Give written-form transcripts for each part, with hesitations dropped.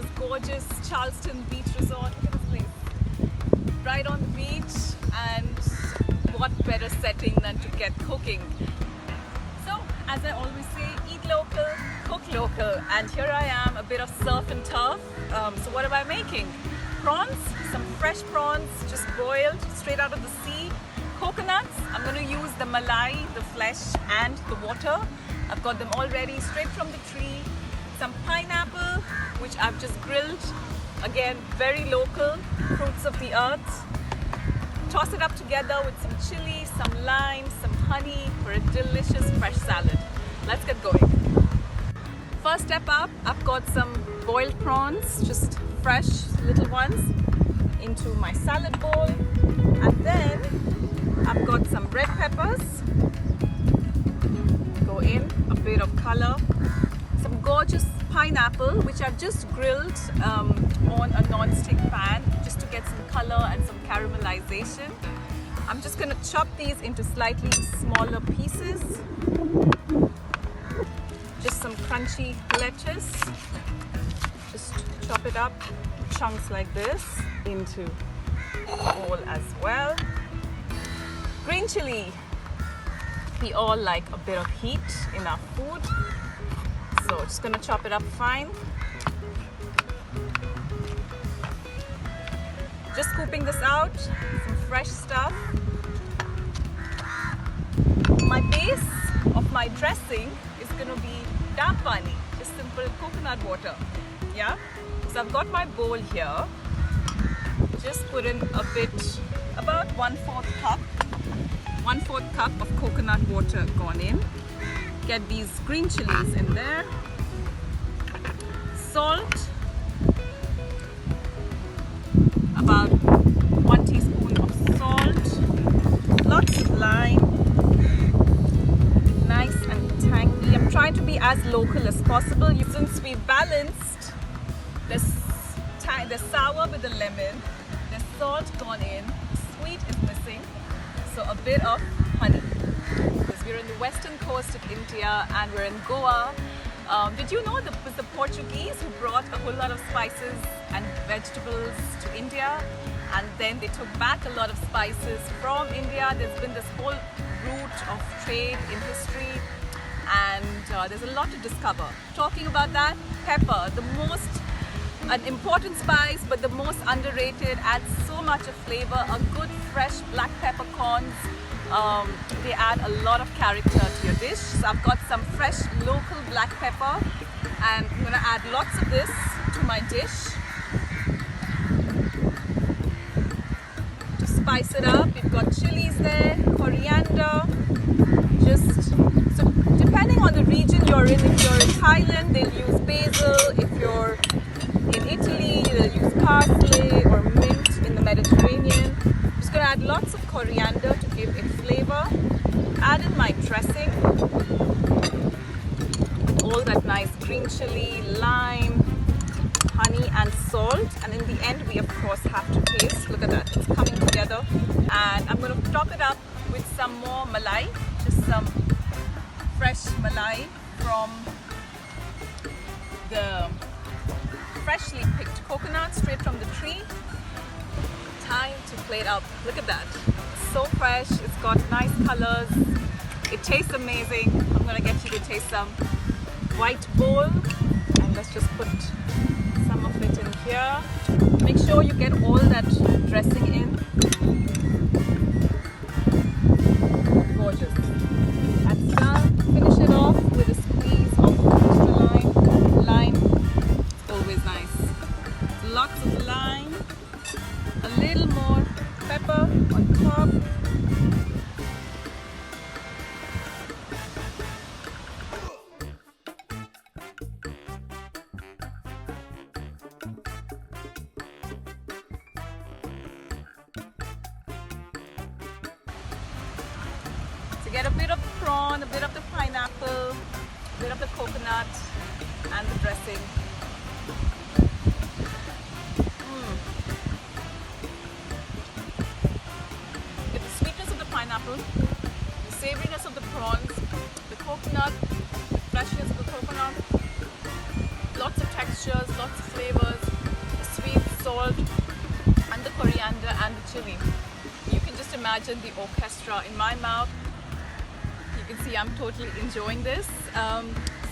this gorgeous Charleston Beach Resort. Look at this place. Right on the beach, and what better setting than to get cooking. So, as I always say, eat local, cook local, and here I am, a bit of surf and turf. So what am I making? Prawns, some fresh prawns, just boiled straight out of the sea. Coconuts, I'm going to use the malai, the flesh and the water. I've got them all ready, straight from the tree. Some pineapple, which I've just grilled. Again, very local, fruits of the earth. Toss it up together with some chili, some lime, some honey for a delicious fresh salad. Let's get going. First step up, I've got some boiled prawns, just fresh little ones, into my salad bowl. And then I've got some red peppers. Go in, a bit of color. Some gorgeous pineapple, which I've just grilled on a non-stick pan just to get some color and some caramelization. I'm just going to chop these into slightly smaller pieces. Just some crunchy lettuce. Just chop it up, chunks like this, into a bowl as well. Green chili. We all like a bit of heat in our food. So just gonna chop it up fine. Just scooping this out, some fresh stuff. My base of my dressing is gonna be dab pani, just simple coconut water. Yeah. So I've got my bowl here. Just put in a bit, about 1/4 cup. 1/4 cup of coconut water gone in. Get these green chilies in there. Salt, about 1 teaspoon of salt. Lots of lime, nice and tangy. I'm trying to be as local as possible. Since we balanced the sour with the lemon, the salt gone in, sweet is missing, so a bit of honey. Because we're in the western coast of India and we're in Goa. Did you know it was the Portuguese who brought a whole lot of spices and vegetables to India, and then they took back a lot of spices from India? There's been this whole route of trade in history, and there's a lot to discover. Talking about that, pepper, an important spice, but the most underrated, adds so much of flavor. A good fresh black peppercorns, they add a lot of character to your dish. So I've got some fresh local black pepper, and I'm going to add lots of this to my dish to spice it up. We've got chilies there, coriander, so depending on the region you're in. If you're in Thailand, they'll use basil. If you're in Italy, they'll use parsley or mint in the Mediterranean. I'm just going to add lots of coriander to give it flavor. Add in my dressing. All that nice green chili, lime, honey and salt. And in the end, we of course have to taste. Look at that, it's coming together. And I'm going to top it up with some more malai. Just some fresh malai from the freshly picked coconut straight from the tree. Time to plate up. Look at that. So fresh. It's got nice colors. It tastes amazing. I'm gonna get you to taste some. White bowl, and let's just put some of it in here. Make sure you get all that dressing in. Gorgeous. That's done. Finish it off with a squeeze of extra lime. Always nice. Lots of lime, a little more pepper on top. So get a bit of the prawn, a bit of the pineapple, a bit of the coconut, and the dressing. Pineapple, the savouriness of the prawns, the coconut, the freshness of the coconut, lots of texture. textures, lots of flavors, the sweet, salt, and the coriander and the chili. You can just imagine the orchestra in my mouth. You can see I'm totally enjoying this.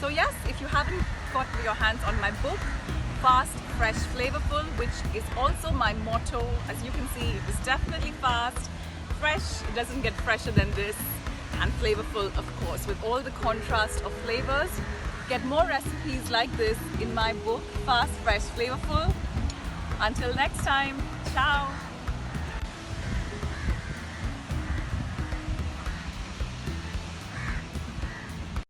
So yes, if you haven't got your hands on my book, Fast, Fresh, Flavorful, which is also my motto, as you can see, it is definitely fast, fresh, it doesn't get fresher than this, and flavorful, of course, with all the contrast of flavors. Get more recipes like this in my book, Fast, Fresh, Flavorful. Until next time, ciao!